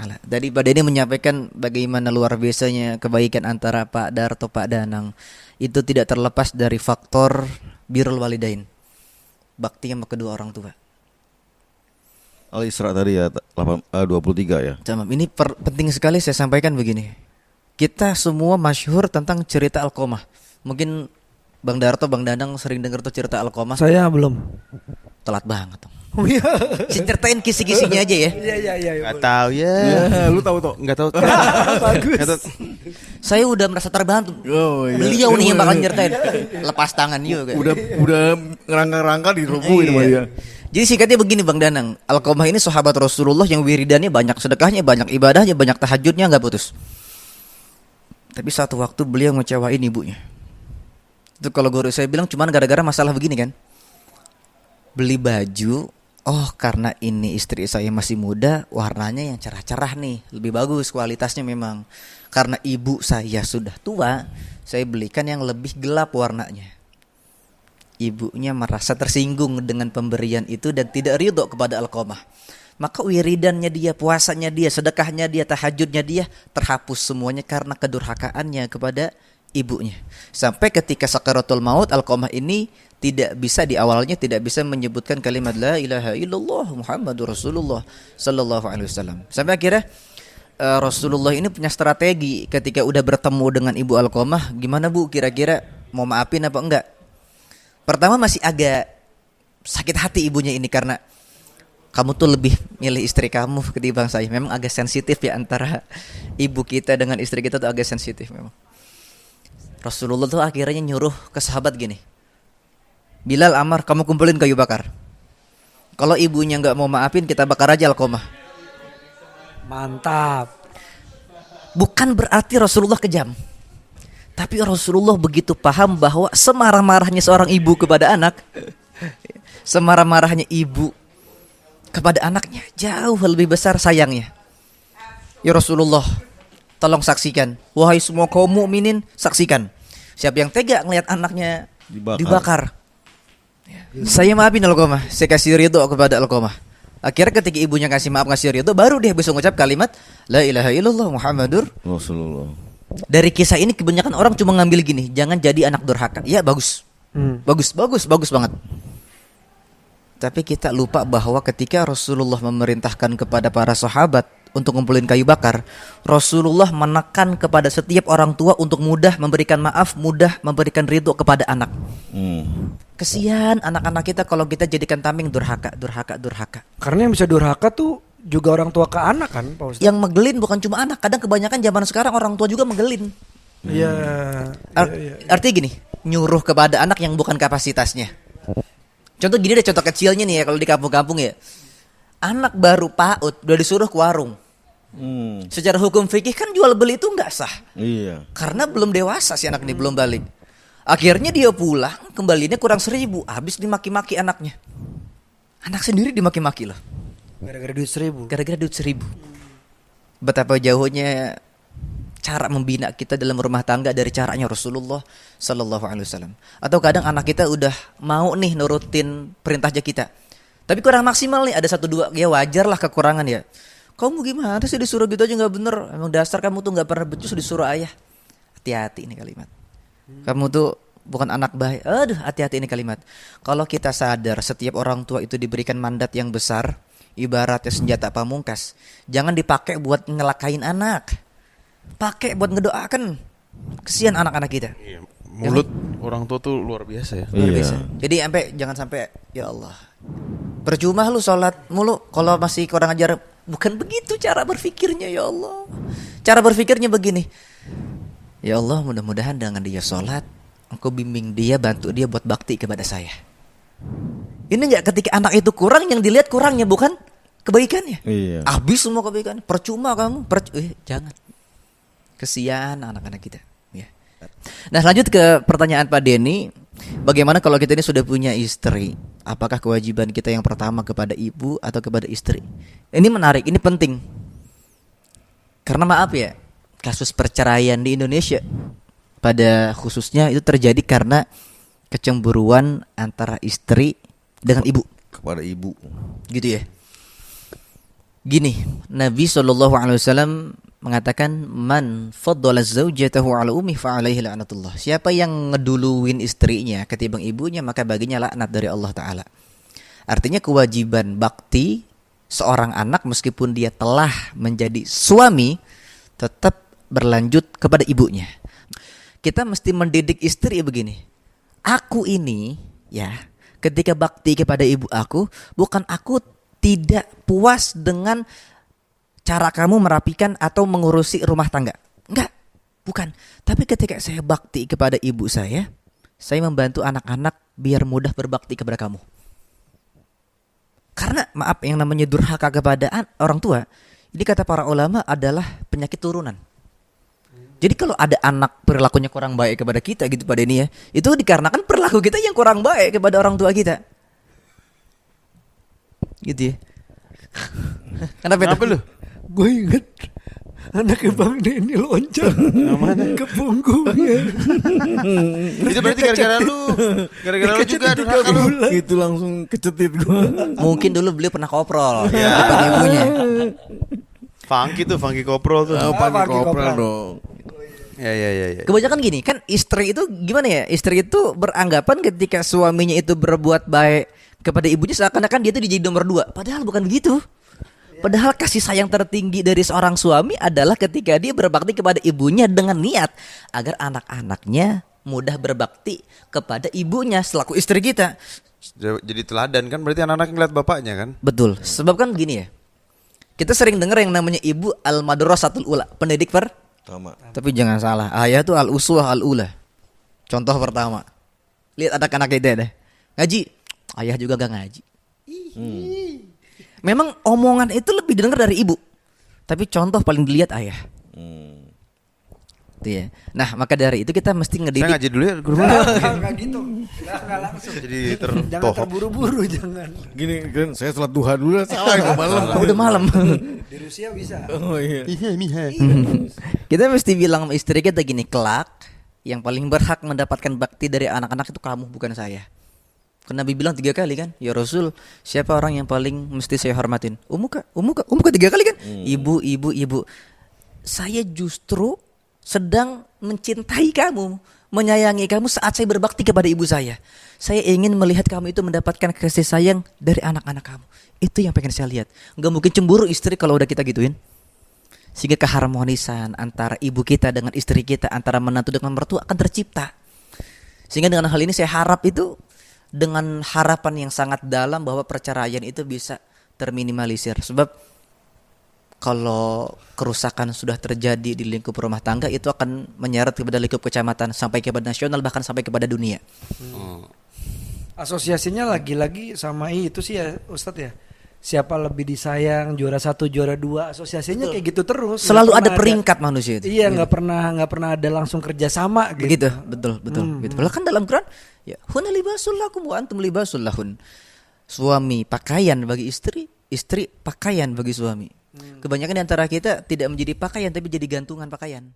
taala. Tadi Pak Denny menyampaikan bagaimana luar biasanya kebaikan antara Pak Darto Pak Danang. Itu tidak terlepas dari faktor birrul walidain. Bakti sama kedua orang tua. Al-Isra tadi ya 23 ya. Tamam, ini penting sekali saya sampaikan begini. Kita semua masyhur tentang cerita Alqamah. Mungkin Bang Darto, Bang Danang sering dengar tuh cerita Alqamah. Saya belum. Telat banget dong. Ceritain kisi-kisinya aja ya. Iya. Enggak tahu ya. Lu tahu toh? Enggak tahu. Bagus. Saya udah merasa terbantu. Oh, iya. Beliau nih yang bakal nyertain. Lepas tangan yuk. Udah ngerangka-rangka dirubuhin sama dia. Jadi singkatnya begini Bang Danang, Alqamah ini sahabat Rasulullah yang wiridannya banyak, sedekahnya banyak, ibadahnya banyak, tahajudnya enggak putus. Tapi satu waktu beliau ngecewain ibunya. Itu kalau guru saya bilang cuman gara-gara masalah begini kan. Beli baju, oh karena ini istri saya masih muda, warnanya yang cerah-cerah nih, lebih bagus kualitasnya memang. Karena ibu saya sudah tua, saya belikan yang lebih gelap warnanya. Ibunya merasa tersinggung dengan pemberian itu dan tidak ridho kepada Alqamah. Maka wiridannya dia, puasanya dia, sedekahnya dia, tahajudnya dia terhapus semuanya karena kedurhakaannya kepada ibunya. Sampai ketika sakaratul maut, Alqamah ini tidak bisa di awalnya tidak bisa menyebutkan kalimat la ilaha illallah Muhammadur Rasulullah sallallahu alaihi wasallam. Sampai akhirnya Rasulullah ini punya strategi ketika udah bertemu dengan ibu Alqamah, gimana Bu kira-kira mau maafin apa enggak? Pertama masih agak sakit hati ibunya ini karena kamu tuh lebih milih istri kamu ketimbang saya. Memang agak sensitif ya antara ibu kita dengan istri kita tuh agak sensitif memang. Rasulullah tuh akhirnya nyuruh ke sahabat gini. Bilal, Ammar, kamu kumpulin kayu bakar. Kalau ibunya nggak mau maafin, kita bakar aja Alqamah. Mantap. Bukan berarti Rasulullah kejam. Tapi Rasulullah begitu paham bahwa semarah-marahnya seorang ibu kepada anak, semarah-marahnya ibu kepada anaknya jauh lebih besar sayangnya. Ya Rasulullah, tolong saksikan. Wahai semua kaum mukminin, saksikan. Siapa yang tega ngelihat anaknya dibakar. Saya maafin Alqamah, saya kasih ridho kepada Alqamah. Akhirnya ketika ibunya kasih maaf, kasih ridho, baru dia bisa mengucap kalimat la ilaha illallah Muhammadur Rasulullah. Dari kisah ini kebanyakan orang cuma ngambil gini, jangan jadi anak durhaka. Ya bagus. Bagus banget. Tapi kita lupa bahwa ketika Rasulullah memerintahkan kepada para sahabat untuk ngumpulin kayu bakar, Rasulullah menekan kepada setiap orang tua untuk mudah memberikan maaf, mudah memberikan ridho kepada anak. Kesian anak-anak kita kalau kita jadikan tameng durhaka. Karena yang bisa durhaka tuh juga orang tua ke anak kan, Pak Ustaz? Yang megelin bukan cuma anak, kadang kebanyakan zaman sekarang orang tua juga megelin. Iya. Artinya gini, nyuruh kepada anak yang bukan kapasitasnya. Contoh gini deh, contoh kecilnya nih ya, kalau di kampung-kampung ya. Anak baru PAUD udah disuruh ke warung. Secara hukum fikih kan jual beli itu nggak sah. Iya. Karena belum dewasa si anak ini, belum balik. Akhirnya dia pulang, kembalinya kurang 1.000, habis dimaki-maki anaknya. Anak sendiri dimaki-maki loh. Gara-gara duit 1.000. Gara-gara duit 1.000. Betapa jauhnya cara membina kita dalam rumah tangga dari caranya Rasulullah Sallallahu Alaihi Wasallam. Atau kadang anak kita udah mau nih nurutin perintahnya kita, tapi kurang maksimal nih, ada 1-2, ya wajar lah kekurangan ya. Kamu gimana sih disuruh gitu aja nggak bener? Emang dasar kamu tuh nggak pernah becus disuruh ayah. Hati-hati ini kalimat. Kamu tuh bukan anak baik. Aduh, hati-hati ini kalimat. Kalau kita sadar setiap orang tua itu diberikan mandat yang besar, ibaratnya senjata pamungkas, jangan dipakai buat ngelakain anak. Pakai buat ngedoakan. Kesian anak-anak kita. Iya, mulut orang tua tuh luar biasa ya. Luar biasa. Jadi jangan sampai ya Allah. Percuma lu sholat mulu kalau masih kurang ajar. Bukan begitu cara berpikirnya ya Allah. Cara berpikirnya begini. Ya Allah, mudah-mudahan dengan dia sholat, Engkau bimbing dia, bantu dia buat bakti kepada saya. Ini enggak, ketika anak itu kurang, yang dilihat kurangnya bukan kebaikannya. Iya. Habis semua kebaikan. Percuma kamu. Jangan. Kesian anak-anak kita ya. Nah, lanjut ke pertanyaan Pak Denny. Bagaimana kalau kita ini sudah punya istri? Apakah kewajiban kita yang pertama kepada ibu atau kepada istri? Ini menarik, ini penting. Karena maaf ya, kasus perceraian di Indonesia pada khususnya itu terjadi karena kecemburuan antara istri dengan ibu. Kepada ibu. Gitu ya. Gini, Nabi SAW mengatakan man faddala zaujatahu ala ummi fa alaihi la'natullah. Siapa yang ngeduluin istrinya ketimbang ibunya maka baginya laknat dari Allah taala. Artinya kewajiban bakti seorang anak meskipun dia telah menjadi suami tetap berlanjut kepada ibunya. Kita mesti mendidik istri begini. Aku ini ya, ketika bakti kepada ibu aku, bukan aku tidak puas dengan cara kamu merapikan atau mengurusi rumah tangga. Enggak, bukan. Tapi ketika saya bakti kepada ibu saya membantu anak-anak biar mudah berbakti kepada kamu. Karena maaf, yang namanya durhaka kepada orang tua, ini kata para ulama adalah penyakit turunan. Jadi kalau ada anak perilakunya kurang baik kepada kita gitu pada ini ya, itu dikarenakan perilaku kita yang kurang baik kepada orang tua kita. Gitu ya. Kenapa lu? Gue inget anaknya Bang Denny loncat ke punggungnya. Itu berarti gara-gara lu. Gara-gara lu juga durhaka lu. Itu langsung kecetit gua. Mungkin dulu beliau pernah koprol di depan ibunya. Funky koprol tuh. Panggil Panggil kopral kopral. dong. Ya. Kebanyakan gini kan, istri itu gimana ya? Istri itu beranggapan ketika suaminya itu berbuat baik kepada ibunya seakan-akan dia itu jadi nomor 2. Padahal bukan begitu. Padahal kasih sayang tertinggi dari seorang suami adalah ketika dia berbakti kepada ibunya dengan niat agar anak-anaknya mudah berbakti kepada ibunya selaku istri kita. Jadi teladan kan, berarti anak-anak ngeliat bapaknya kan. Betul. Sebab kan gini ya. Kita sering dengar yang namanya ibu al-madrasatul ula, pendidik Sama. Tapi jangan salah, ayah tuh al-uswah al-ula. Contoh pertama. Lihat anak-anak kita deh. Ngaji, ayah juga gak ngaji. Memang omongan itu lebih didengar dari ibu. Tapi contoh paling dilihat ayah. Itu ya. Nah, maka dari itu kita mesti Saya ngedidik. ngaji dulu ya guru. Enggak gitu. Enggak langsung. Jadi Jangan tertohok. terburu-buru, jangan. Gini kan saya sholat duha dulu salah ini malam. Udah malam. Di Rusia bisa. Oh iya. Kita mesti bilang sama istri kita gini, kelak yang paling berhak mendapatkan bakti dari anak-anak itu kamu, bukan saya. Karena Nabi bilang 3 kali kan, ya Rasul, siapa orang yang paling mesti saya hormatin? Umuka 3 kali kan? Ibu. Saya justru sedang mencintai kamu, menyayangi kamu saat saya berbakti kepada ibu saya. Saya ingin melihat kamu itu mendapatkan kasih sayang dari anak-anak kamu. Itu yang pengen saya lihat. Gak mungkin cemburu istri kalau udah kita gituin. Sehingga keharmonisan antara ibu kita dengan istri kita, antara menantu dengan mertua akan tercipta. Sehingga dengan hal ini saya harap itu, dengan harapan yang sangat dalam bahwa perceraian itu bisa terminimalisir. Sebab kalau kerusakan sudah terjadi di lingkup rumah tangga, itu akan menyeret kepada lingkup kecamatan, sampai kepada nasional, bahkan sampai kepada dunia. Asosiasinya lagi-lagi sama itu sih ya Ustadz ya. Siapa lebih disayang, juara 1, juara 2, asosiasinya kayak gitu terus. Selalu Nggak ada pernah peringkat manusia itu. Iya, nggak pernah ada langsung kerjasama gitu. Begitu, betul. Gitu. Padahal kan dalam Quran, ya, hunna libasul lakum wa antum libasul lahun. Suami pakaian bagi istri, istri pakaian bagi suami. Kebanyakan di antara kita tidak menjadi pakaian tapi jadi gantungan pakaian.